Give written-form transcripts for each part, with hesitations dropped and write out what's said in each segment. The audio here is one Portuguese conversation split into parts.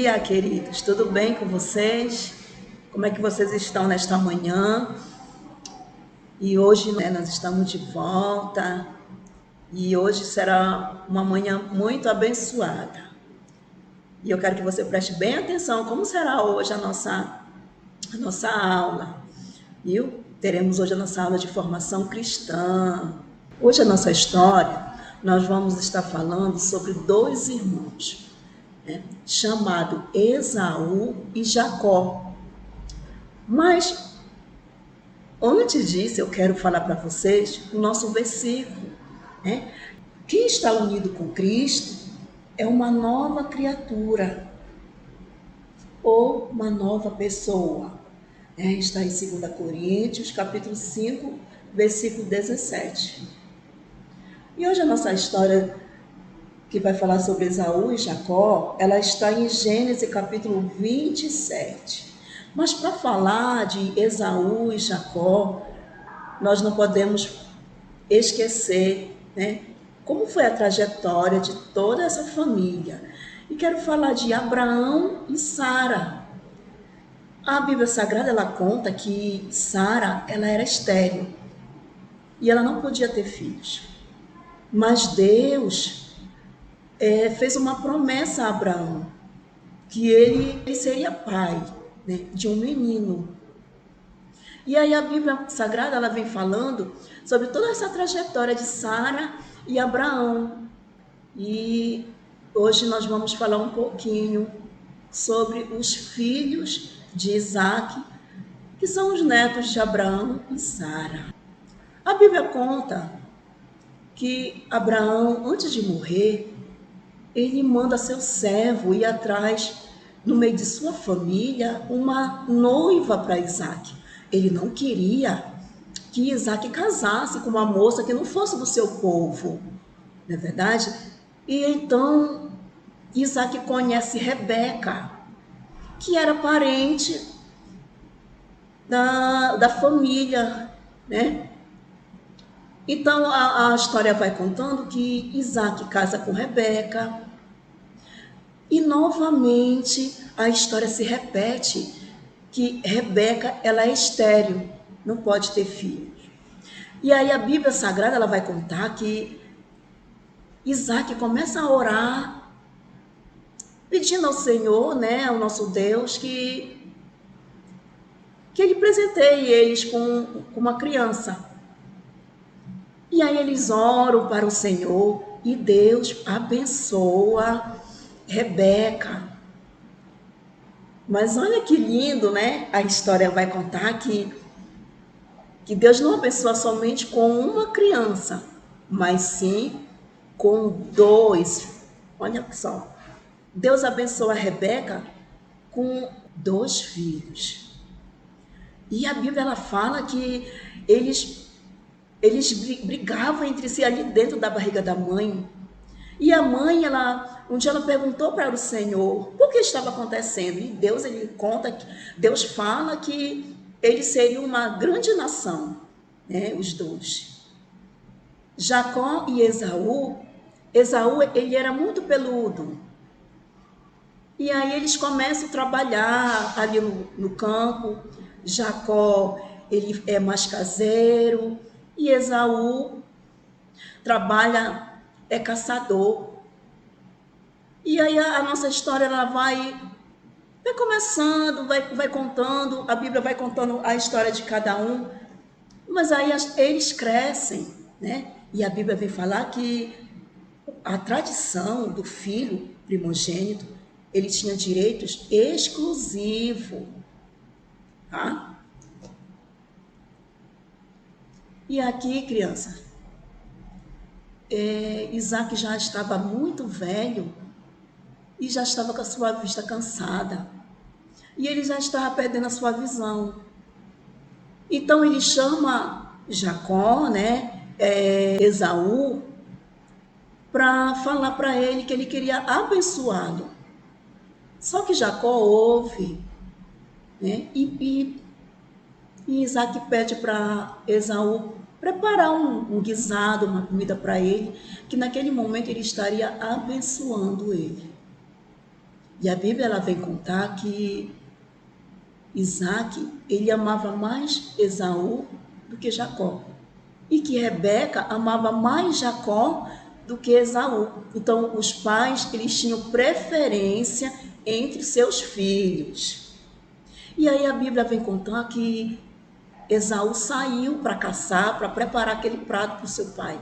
dia, queridos. Tudo bem com vocês? Como é que vocês estão nesta manhã? E hoje, nós estamos de volta. E hoje será uma manhã muito abençoada. E eu quero que você preste bem atenção como será hoje a nossa aula. Viu? Teremos hoje a nossa aula de formação cristã. Hoje a nossa história, nós vamos estar falando sobre dois irmãos, chamado Esaú e Jacó. Mas antes disso, eu quero falar para vocês o nosso versículo. Quem está unido com Cristo é uma nova criatura ou uma nova pessoa. Está em 2 Coríntios, capítulo 5, versículo 17. E hoje a nossa história, que vai falar sobre Esaú e Jacó, ela está em Gênesis capítulo 27. Mas para falar de Esaú e Jacó, nós não podemos esquecer, como foi a trajetória de toda essa família. E quero falar de Abraão e Sara. A Bíblia Sagrada, ela conta que Sara, ela era estéril e ela não podia ter filhos. Mas Deus fez uma promessa a Abraão, que ele seria pai, de um menino. E aí a Bíblia Sagrada, ela vem falando sobre toda essa trajetória de Sara e Abraão. E hoje nós vamos falar um pouquinho sobre os filhos de Isaac, que são os netos de Abraão e Sara. A Bíblia conta que Abraão, antes de morrer, ele manda seu servo ir atrás, no meio de sua família, uma noiva para Isaac. Ele não queria que Isaac casasse com uma moça que não fosse do seu povo, não é verdade? E então Isaac conhece Rebeca, que era parente da família, Então a história vai contando que Isaac casa com Rebeca e novamente a história se repete, que Rebeca, ela é estéril, não pode ter filhos. E aí a Bíblia Sagrada, ela vai contar que Isaac começa a orar, pedindo ao Senhor, ao nosso Deus, que ele presenteie eles com uma criança. E aí eles oram para o Senhor e Deus abençoa Rebeca. Mas olha que lindo, A história vai contar que Deus não abençoa somente com uma criança, mas sim com dois. Olha só, Deus abençoa a Rebeca com 2 filhos. E a Bíblia, ela fala que eles brigavam entre si ali dentro da barriga da mãe. E a mãe, um dia ela perguntou para o Senhor por que estava acontecendo. E Deus, Deus fala que eles seriam uma grande nação, os dois. Jacó e Esaú, ele era muito peludo. E aí eles começam a trabalhar ali no campo. Jacó, ele é mais caseiro. E Esaú trabalha, é caçador. E aí a nossa história, ela vai começando, vai contando, a Bíblia vai contando a história de cada um, mas aí eles crescem, E a Bíblia vem falar que a tradição do filho primogênito, ele tinha direitos exclusivos, tá? E aqui, criança, Isaac já estava muito velho e já estava com a sua vista cansada. E ele já estava perdendo a sua visão. Então ele chama Jacó, Esaú, para falar para ele que ele queria abençoá-lo. Só que Jacó ouve, e Isaac pede para Esaú preparar um guisado, uma comida para ele, que naquele momento ele estaria abençoando ele. E a Bíblia ela vem contar que Isaac, ele amava mais Esaú do que Jacó. E que Rebeca amava mais Jacó do que Esaú. Então, os pais, eles tinham preferência entre seus filhos. E aí a Bíblia vem contar que Esaú saiu para caçar, para preparar aquele prato para o seu pai.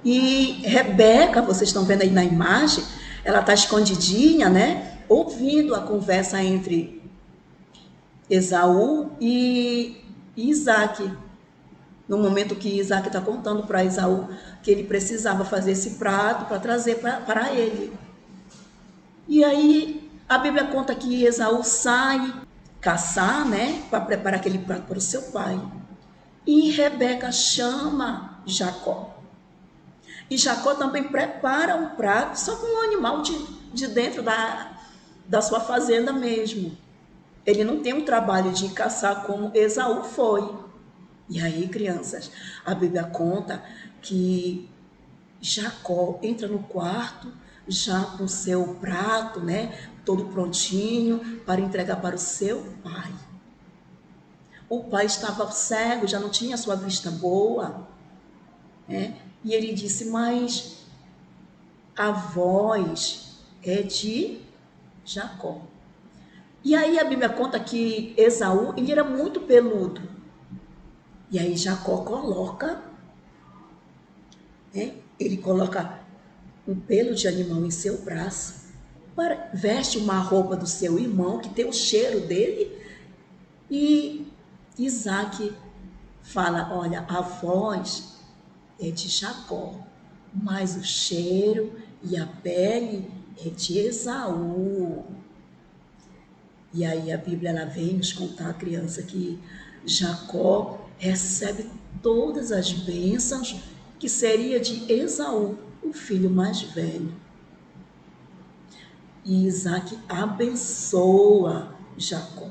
E Rebeca, vocês estão vendo aí na imagem, ela está escondidinha, né? Ouvindo a conversa entre Esaú e Isaac. No momento que Isaac está contando para Esaú que ele precisava fazer esse prato para trazer para ele. E aí a Bíblia conta que Esaú sai caçar, né, para preparar aquele prato para o seu pai. E Rebeca chama Jacó. E Jacó também prepara um prato só com um animal de dentro da sua fazenda mesmo. Ele não tem um trabalho de caçar como Esaú foi. E aí, crianças, a Bíblia conta que Jacó entra no quarto já com o seu prato, né, todo prontinho para entregar para o seu pai. O pai estava cego, já não tinha sua vista boa, né? E ele disse, mas a voz é de Jacó. E aí a Bíblia conta que Esaú, ele era muito peludo. E aí Jacó coloca, né? Ele coloca um pelo de animal em seu braço, veste uma roupa do seu irmão, que tem o cheiro dele, e Isaac fala, olha, a voz é de Jacó, mas o cheiro e a pele é de Esaú. E aí a Bíblia ela vem nos contar, a criança, que Jacó recebe todas as bênçãos que seria de Esaú, o filho mais velho. E Isaac abençoa Jacó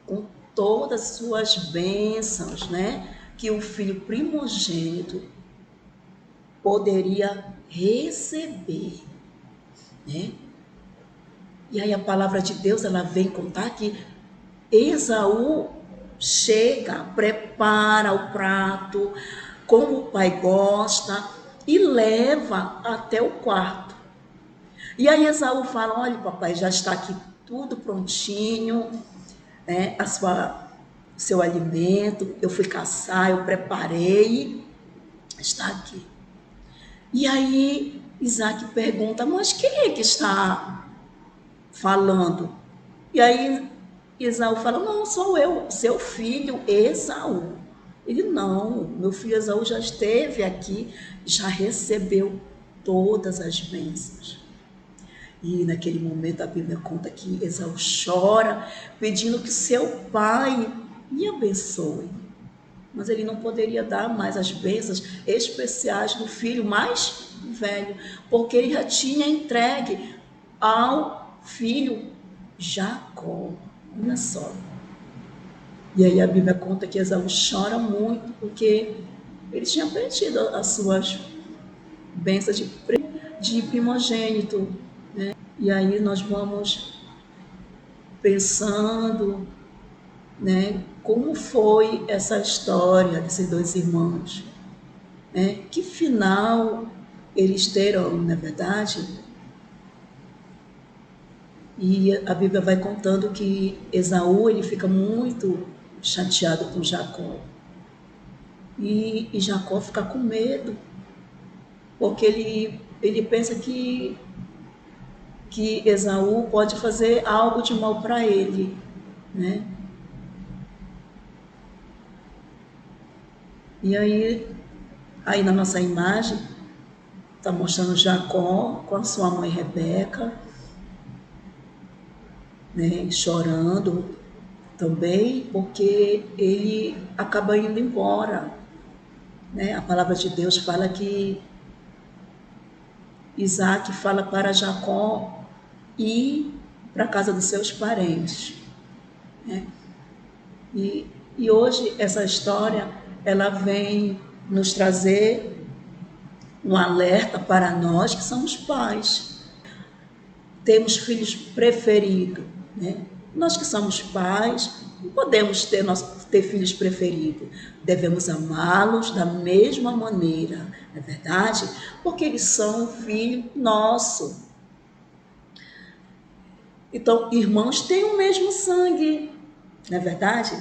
com todas as suas bênçãos, né? Que o filho primogênito poderia receber, né? E aí a palavra de Deus ela vem contar que Esaú chega, prepara o prato como o pai gosta e leva até o quarto. E aí Esaú fala, olha papai, já está aqui tudo prontinho, né? Seu alimento, eu fui caçar, eu preparei, está aqui. E aí Isaac pergunta, mas quem é que está falando? E aí Esaú fala, não, sou eu, seu filho Esaú. Ele, não, meu filho Esaú já esteve aqui, já recebeu todas as bênçãos. E naquele momento a Bíblia conta que Esaú chora, pedindo que seu pai me abençoe. Mas ele não poderia dar mais as bênçãos especiais do filho mais velho, porque ele já tinha entregue ao filho Jacó. Olha só. E aí a Bíblia conta que Esaú chora muito, porque ele tinha perdido as suas bênçãos de primogênito, né? E aí nós vamos pensando, né, como foi essa história desses dois irmãos, né? Que final eles terão, na verdade? E a Bíblia vai contando que Esaú ele fica muito chateado com Jacó. E Jacó fica com medo, porque ele pensa que Esaú pode fazer algo de mal para ele, né? E aí na nossa imagem está mostrando Jacó com a sua mãe Rebeca, né, chorando também, porque ele acaba indo embora, né? A palavra de Deus fala que Isaac fala para Jacó ir para a casa dos seus parentes, né? E hoje essa história ela vem nos trazer um alerta para nós que somos pais. temos filhos preferidos, né? Nós que somos pais, não podemos ter filhos preferidos. Devemos amá-los da mesma maneira, não é verdade? Porque eles são filho nosso. Então, irmãos têm o mesmo sangue, não é verdade?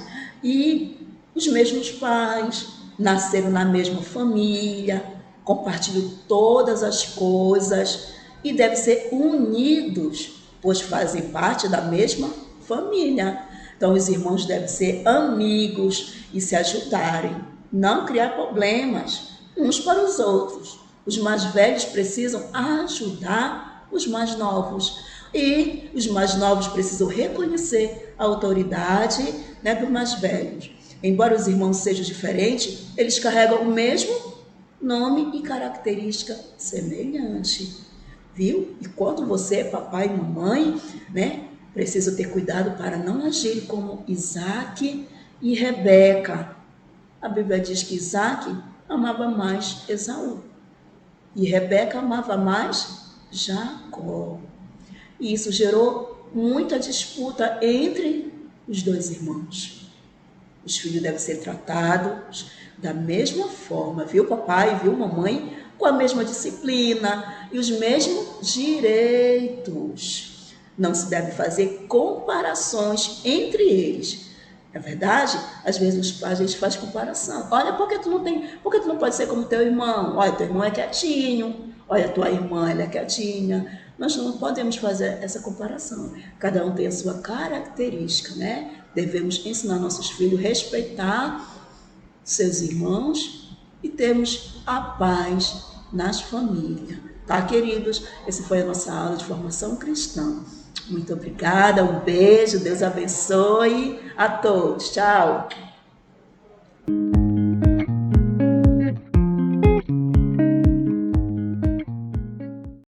E os mesmos pais, nasceram na mesma família, compartilham todas as coisas e devem ser unidos, pois fazem parte da mesma família. Então, os irmãos devem ser amigos e se ajudarem, não criar problemas uns para os outros. Os mais velhos precisam ajudar os mais novos. E os mais novos precisam reconhecer a autoridade, né, dos mais velhos. Embora os irmãos sejam diferentes, eles carregam o mesmo nome e característica semelhante. Viu? E quando você é papai e mamãe, né, precisa ter cuidado para não agir como Isaac e Rebeca. A Bíblia diz que Isaac amava mais Esaú e Rebeca amava mais Jacó. E isso gerou muita disputa entre os dois irmãos. Os filhos devem ser tratados da mesma forma, viu papai, viu mamãe? Com a mesma disciplina e os mesmos direitos. Não se deve fazer comparações entre eles. É verdade? Às vezes os pais, a gente faz comparação. Olha, por que tu não pode ser como teu irmão? Olha, teu irmão é quietinho. Olha, tua irmã, ela é quietinha. Nós não podemos fazer essa comparação. Cada um tem a sua característica, né? Devemos ensinar nossos filhos a respeitar seus irmãos e termos a paz nas famílias. Tá, queridos? Essa foi a nossa aula de formação cristã. Muito obrigada, um beijo, Deus abençoe a todos. Tchau!